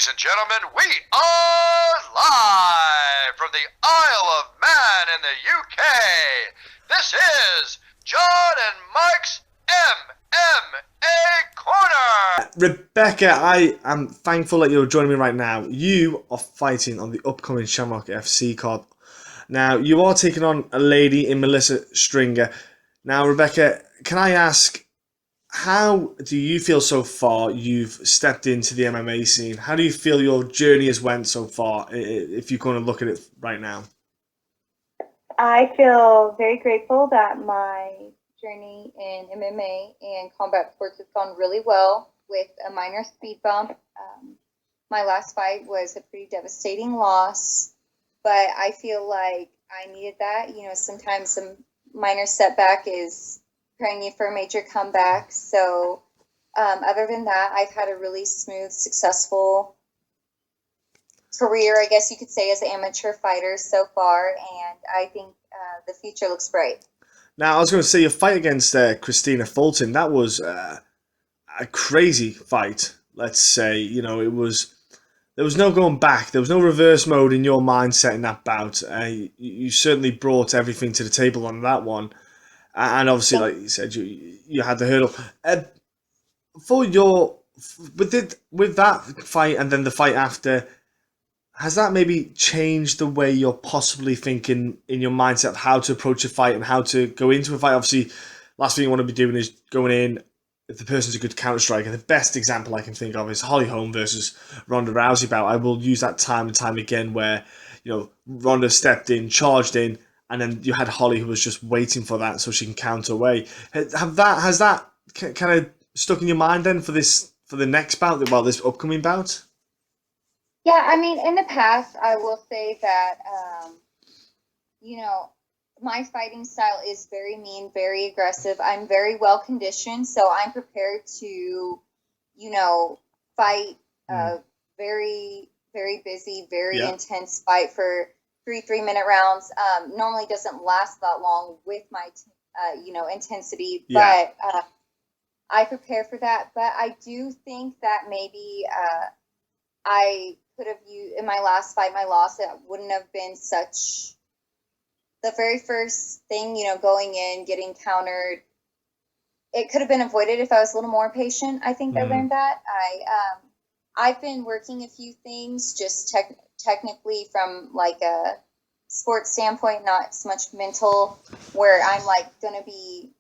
Ladies and gentlemen, we are live from the Isle of Man in the UK. This is John and Mike's MMA Corner. Rebecca, I am thankful that you're joining me right now. You are fighting on the upcoming Shamrock FC card. Now, you are taking on a lady in Melissa Stringer. Now, Rebecca, can I ask, how do you feel so far you've stepped into the MMA scene? How do you feel your journey has went so far, if you're going to look at it right now? I feel very grateful that my journey in MMA and combat sports has gone really well with a minor speed bump. My last fight was a pretty devastating loss, but I feel like I needed that. You know, sometimes a minor setback is preparing you for a major comeback. So other than that, I've had a really smooth, successful career, I guess you could say, as an amateur fighter so far, and I think the future looks bright. Now, I was going to say, your fight against Christina Fulton, that was a crazy fight, let's say. You know, there was no going back. There was no reverse mode in your mindset in that bout. You certainly brought everything to the table on that one. And obviously, like you said, you had the hurdle. With that fight and then the fight after, has that maybe changed the way you're possibly thinking in your mindset of how to approach a fight and how to go into a fight? Obviously, last thing you want to be doing is going in if the person's a good counter striker. The best example I can think of is Holly Holm versus Ronda Rousey bout. I will use that time and time again where, you know, Ronda stepped in, charged in, and then you had Holly who was just waiting for that so she can counter away. Has that kind of stuck in your mind then for the next bout, well, this upcoming bout? Yeah, I mean, in the past, I will say that, you know, my fighting style is very mean, very aggressive. I'm very well conditioned, so I'm prepared to, you know, fight a very, very busy, very intense fight for 3-minute rounds. Normally doesn't last that long with my, you know, intensity, but I prepare for that. But I do think that maybe I could have used, in my last fight, my loss, it wouldn't have been such, the very first thing, you know, going in, getting countered, it could have been avoided if I was a little more patient. I think I learned that. I've been working a few things just technically from like a sports standpoint, not so much mental, where I'm like going to be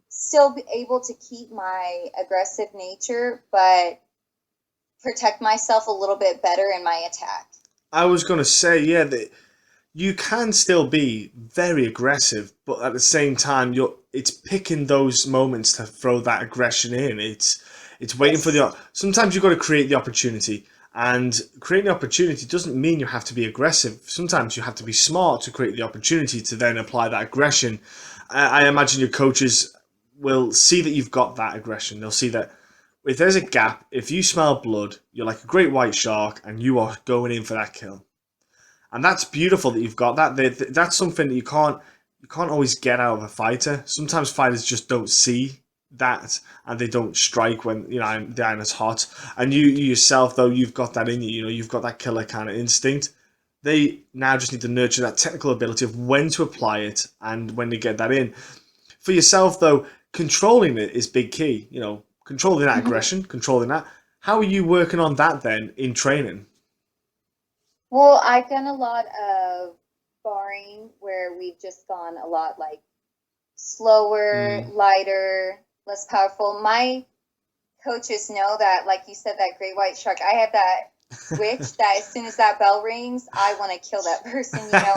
still able to keep my aggressive nature, but protect myself a little bit better in my attack. I was going to say, that you can still be very aggressive, but at the same time, it's picking those moments to throw that aggression in. It's waiting for sometimes you've got to create the opportunity, and creating the opportunity doesn't mean you have to be aggressive. Sometimes you have to be smart to create the opportunity to then apply that aggression. I imagine your coaches will see that you've got that aggression. They'll see that if there's a gap, if you smell blood, you're like a great white shark and you are going in for that kill. And that's beautiful that you've got that. That's something that you can't always get out of a fighter. Sometimes fighters just don't see that and they don't strike when, you know, the iron is hot. And you yourself, though, you've got that in you. You know, you've got that killer kind of instinct. They now just need to nurture that technical ability of when to apply it and when to get that in. For yourself, though, controlling it is big key. You know, controlling that aggression, controlling that. How are you working on that then in training? Well, I've done a lot of sparring where we've just gone a lot like slower, lighter, less powerful. My coaches know that, like you said, that great white shark, I have that switch that as soon as that bell rings, I want to kill that person, you know.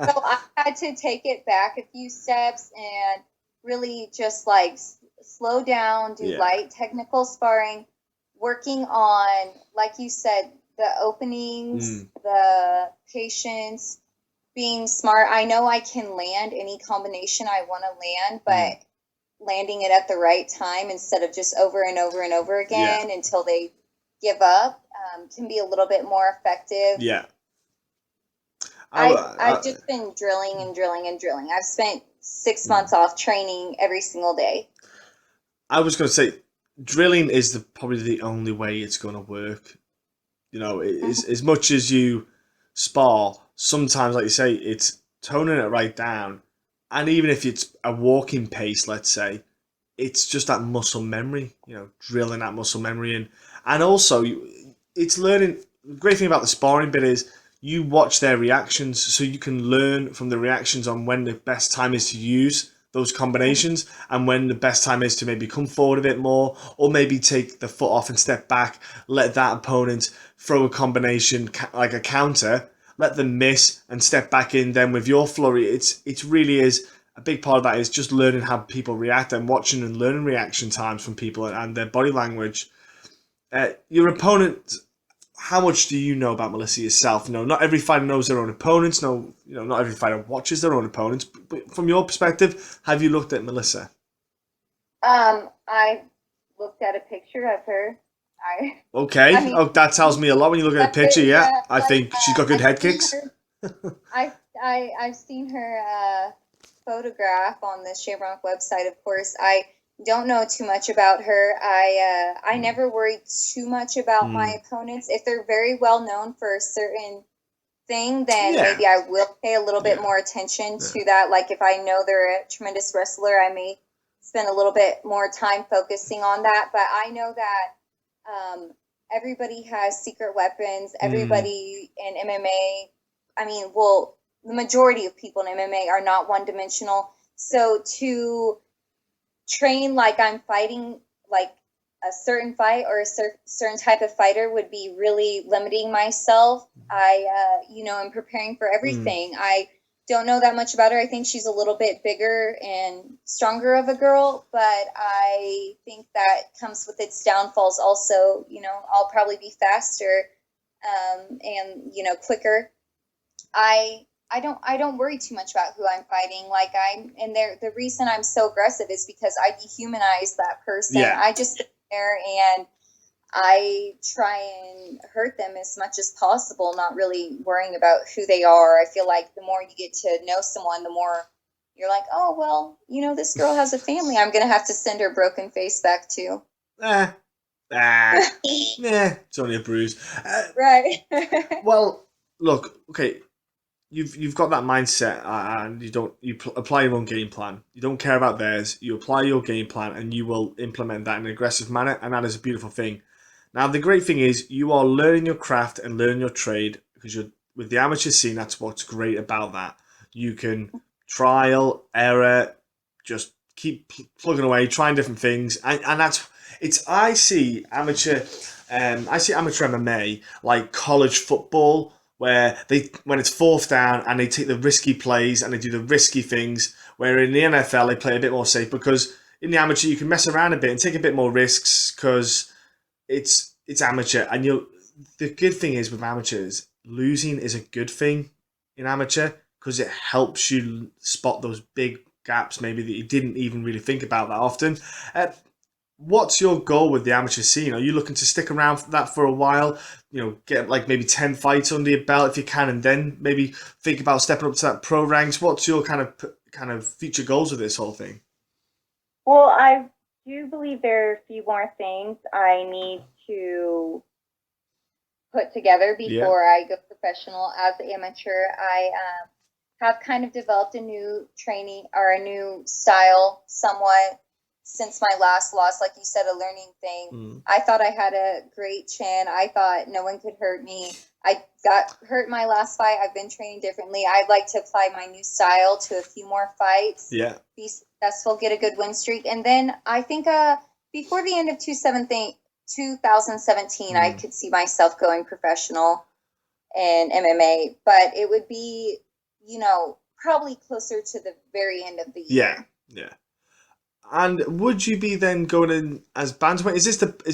So I had to take it back a few steps and really just like slow down, do light technical sparring, working on, like you said, the openings, the patience, being smart. I know I can land any combination I want to land, but landing it at the right time instead of just over and over and over again until they give up can be a little bit more effective. Yeah. I've just been drilling and drilling and drilling. I've spent 6 months off training every single day. I was going to say, drilling is probably the only way it's going to work. You know, as much as you spar, sometimes, like you say, it's toning it right down. And even if it's a walking pace, let's say, it's just that muscle memory, drilling that muscle memory in. And also, it's learning. The great thing about the sparring bit is you watch their reactions, so you can learn from the reactions on when the best time is to use those combinations and when the best time is to maybe come forward a bit more or maybe take the foot off and step back, let that opponent throw a combination like a counter, let them miss and step back in then with your flurry. It really is a big part of that is just learning how people react and watching and learning reaction times from people and their body language. Your opponent, how much do you know about Melissa yourself? Not every fighter knows their own opponents. No, not every fighter watches their own opponents. But from your perspective, have you looked at Melissa? I looked at a picture of her. Okay. I mean, that tells me a lot when you look at a picture. Yeah, I like, think she's got good head kicks. I've seen her photograph on the Shamrock website. Of course, I don't know too much about her. I never worry too much about my opponents. If they're very well known for a certain thing, then maybe I will pay a little bit more attention to that. Like if I know they're a tremendous wrestler, I may spend a little bit more time focusing on that. But I know that everybody has secret weapons. Everybody in MMA, the majority of people in MMA are not one-dimensional. So to train like I'm fighting like a certain fight or a certain type of fighter would be really limiting myself. I'm preparing for everything. I don't know that much about her. I think she's a little bit bigger and stronger of a girl, but I think that comes with its downfalls also. I'll probably be faster and quicker. I don't worry too much about who I'm fighting. The reason I'm so aggressive is because I dehumanize that person. Yeah. I just sit there and I try and hurt them as much as possible, not really worrying about who they are. I feel like the more you get to know someone, the more you're like, oh, well, this girl has a family. I'm going to have to send her broken face back to. It's only a bruise. Right. Well, look, okay. You've got that mindset, and you apply your own game plan. You don't care about theirs. You apply your game plan, and you will implement that in an aggressive manner, and that is a beautiful thing. Now, the great thing is you are learning your craft and learning your trade because you're with the amateur scene. That's what's great about that. You can trial, error, just keep plugging away, trying different things, and that's it's. I see amateur MMA like college football where when it's fourth down and they take the risky plays and they do the risky things, where in the NFL they play a bit more safe because in the amateur you can mess around a bit and take a bit more risks because it's amateur. And the good thing is with amateurs, losing is a good thing in amateur because it helps you spot those big gaps maybe that you didn't even really think about that often. What's your goal with the amateur scene? Are you looking to stick around for that for a while? Get like maybe 10 fights under your belt if you can, and then maybe think about stepping up to that pro ranks. What's your kind of future goals with this whole thing? Well, I do believe there are a few more things I need to put together before I go professional. As an amateur, I have kind of developed a new training or a new style somewhat since my last loss. Like you said, a learning thing. I thought I had a great chin. I thought no one could hurt me. I got hurt my last fight. I've been training differently. I'd like to apply my new style to a few more fights. Yeah. Be successful, get a good win streak. And then I think before the end of 2017, I could see myself going professional in MMA. But it would be, probably closer to the very end of the year. Yeah. And would you be then going in as bantamweight? Is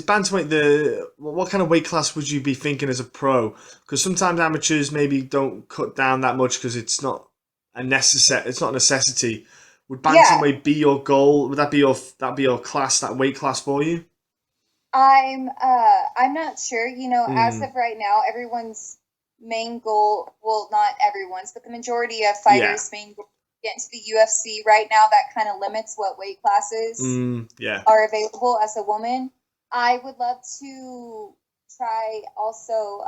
bantamweight what kind of weight class would you be thinking as a pro? Because sometimes amateurs maybe don't cut down that much because it's not a necessity. Would bantamweight be your goal? Would that be your class, that weight class for you? I'm not sure. As of right now, everyone's main goal, well, not everyone's, but the majority of fighters' main goal get into the UFC right now. That kind of limits what weight classes are available as a woman. I would love to try also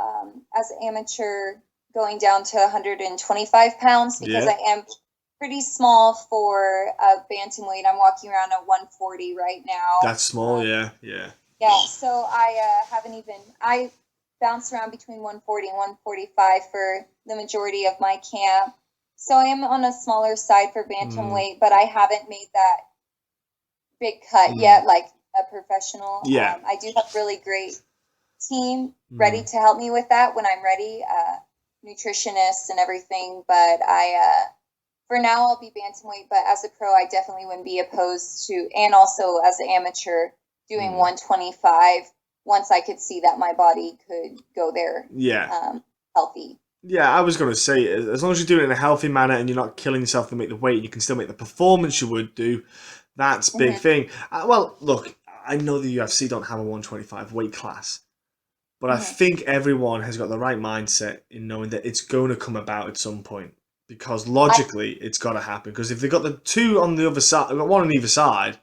as an amateur going down to 125 pounds because I am pretty small for a bantamweight. I'm walking around at 140 right now. That's small, yeah. Yeah, so I bounce around between 140 and 145 for the majority of my camp. So I am on a smaller side for bantamweight, but I haven't made that big cut yet, like a professional. Yeah. I do have really great team ready to help me with that when I'm ready, nutritionists and everything. But for now, I'll be bantamweight. But as a pro, I definitely wouldn't be opposed to, and also as an amateur, doing 125 once I could see that my body could go there. Yeah. Healthy. Yeah, I was going to say, as long as you do it in a healthy manner and you're not killing yourself to make the weight, you can still make the performance you would do. That's a big thing. Well, look, I know the UFC don't have a 125 weight class, but I think everyone has got the right mindset in knowing that it's going to come about at some point. Because logically, it's got to happen. Because if they've got the two on the other side, one on either side,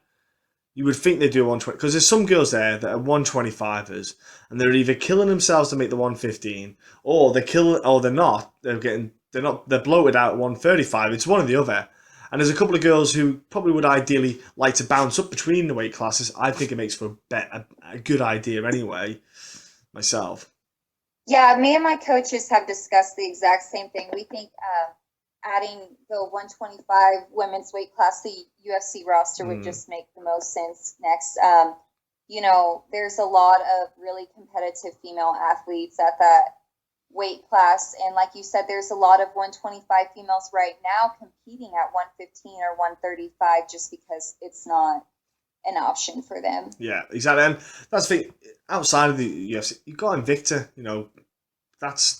you would think they do 120. Because there's some girls there that are 125ers, and they're either killing themselves to make the 115, or they're not. They're bloated out at 135. It's one or the other. And there's a couple of girls who probably would ideally like to bounce up between the weight classes. I think it makes for a good idea anyway, myself. Yeah, me and my coaches have discussed the exact same thing. We think adding the 125 women's weight class to the UFC roster would just make the most sense next. There's a lot of really competitive female athletes at that weight class. And like you said, there's a lot of 125 females right now competing at 115 or 135 just because it's not an option for them. Yeah, exactly. And that's the thing. Outside of the UFC, you've got Invicta,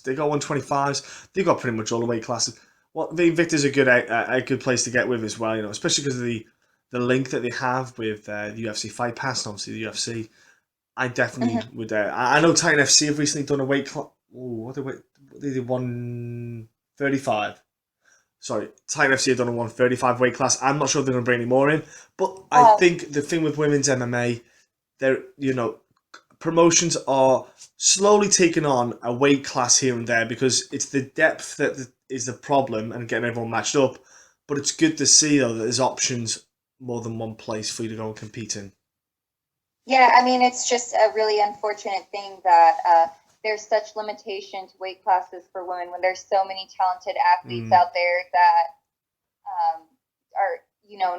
they got 125s. They've got pretty much all the weight classes. Well, the Invicta's a good place to get with as well, especially because of the link that they have with the UFC Fight Pass and obviously the UFC. I definitely would. I know Titan FC have recently done a weight class. What they did 135. Sorry, Titan FC have done a 135 weight class. I'm not sure if they're going to bring any more in, but I think the thing with women's MMA, promotions are slowly taking on a weight class here and there because it's the depth that is the problem and getting everyone matched up. But it's good to see though that there's options more than one place for you to go and compete in. Yeah, I mean, it's just a really unfortunate thing that there's such limitation to weight classes for women when there's so many talented athletes out there that are,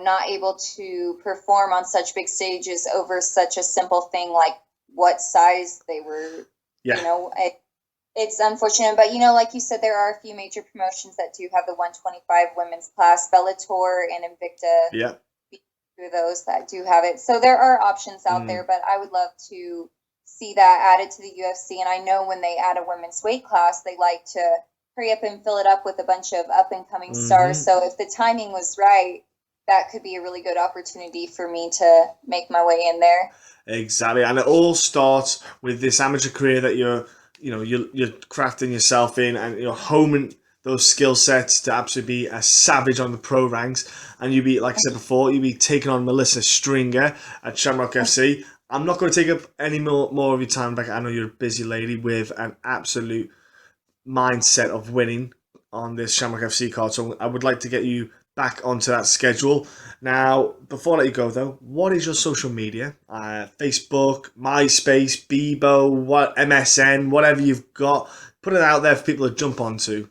not able to perform on such big stages over such a simple thing like what size they were. Yeah. It's unfortunate, but like you said, there are a few major promotions that do have the 125 women's class, Bellator and Invicta. Yeah. Through those that do have it. So there are options out there, but I would love to see that added to the UFC. And I know when they add a women's weight class, they like to hurry up and fill it up with a bunch of up and coming stars. So if the timing was right, that could be a really good opportunity for me to make my way in there. Exactly. And it all starts with this amateur career that you're crafting yourself in and you're homing those skill sets to absolutely be a savage on the pro ranks. And you be, like I said before, you be taking on Melissa Stringer at Shamrock FC. I'm not going to take up any more of your time, Rebecca. I know you're a busy lady with an absolute mindset of winning on this Shamrock FC card. So I would like to get you back onto that schedule. Now, before I let you go, though, what is your social media? Facebook, MySpace, Bebo, MSN, whatever you've got. Put it out there for people to jump onto.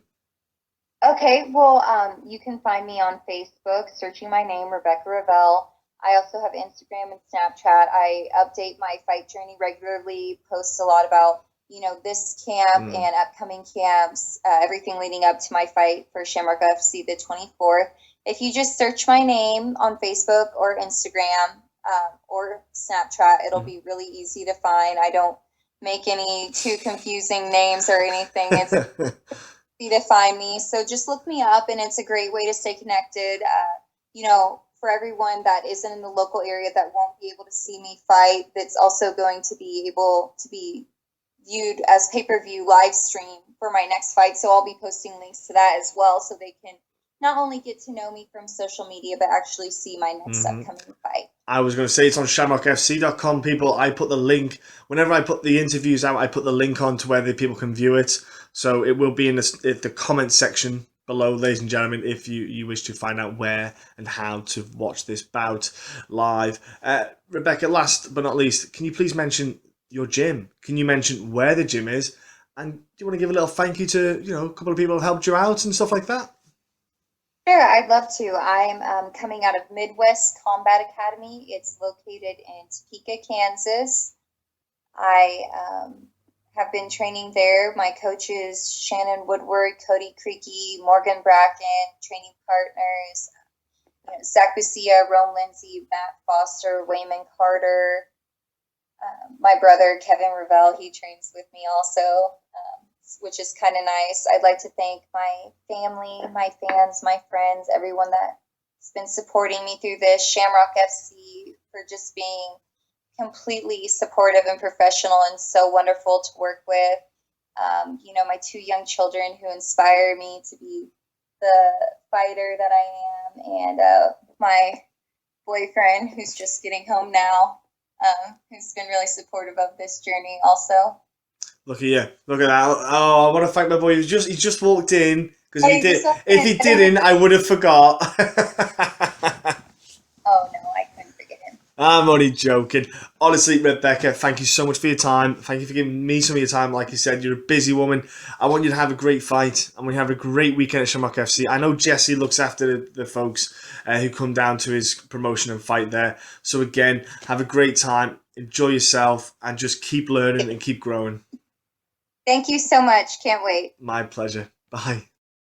Okay, well, you can find me on Facebook, searching my name, Rebecca Revelle. I also have Instagram and Snapchat. I update my fight journey regularly, post a lot about, this camp and upcoming camps, everything leading up to my fight for Shamrock FC the 24th. If you just search my name on Facebook or Instagram or Snapchat, it'll be really easy to find. I don't make any too confusing names or anything. It's to find me, so just look me up, and it's a great way to stay connected. For everyone that isn't in the local area that won't be able to see me fight, that's also going to be able to be viewed as pay-per-view live stream for my next fight. So I'll be posting links to that as well, so they can not only get to know me from social media, but actually see my next upcoming fight. I was going to say it's on shamrockfc.com, people. I put the link, whenever I put the interviews out, I put the link on to where the people can view it. So it will be in the comment section below, ladies and gentlemen, if you wish to find out where and how to watch this bout live. Rebecca, last but not least, can you please mention your gym? Can you mention where the gym is? And do you want to give a little thank you to, a couple of people who helped you out and stuff like that? Sure, I'd love to. I'm coming out of Midwest Combat Academy. It's located in Topeka, Kansas. I have been training there. My coaches, Shannon Woodward, Cody Creaky, Morgan Bracken, training partners, Zach Busia, Rome Lindsay, Matt Foster, Wayman Carter, my brother, Kevin Revelle, he trains with me also, which is kind of nice. I'd like to thank my family, my fans, my friends, everyone that's been supporting me through this. Shamrock FC for just being completely supportive and professional and so wonderful to work with. My 2 young children who inspire me to be the fighter that I am, and my boyfriend who's just getting home now, who's been really supportive of this journey also. Look at you. Look at that. Oh, I want to thank my boy. He just walked in. Because if he didn't, I would have forgot. Oh, no, I couldn't forget him. I'm only joking. Honestly, Rebecca, thank you so much for your time. Thank you for giving me some of your time. Like you said, you're a busy woman. I want you to have a great fight. I want you to have a great weekend at Shamrock FC. I know Jesse looks after the folks who come down to his promotion and fight there. So again, have a great time. Enjoy yourself and just keep learning and keep growing. Thank you so much. Can't wait. My pleasure. Bye.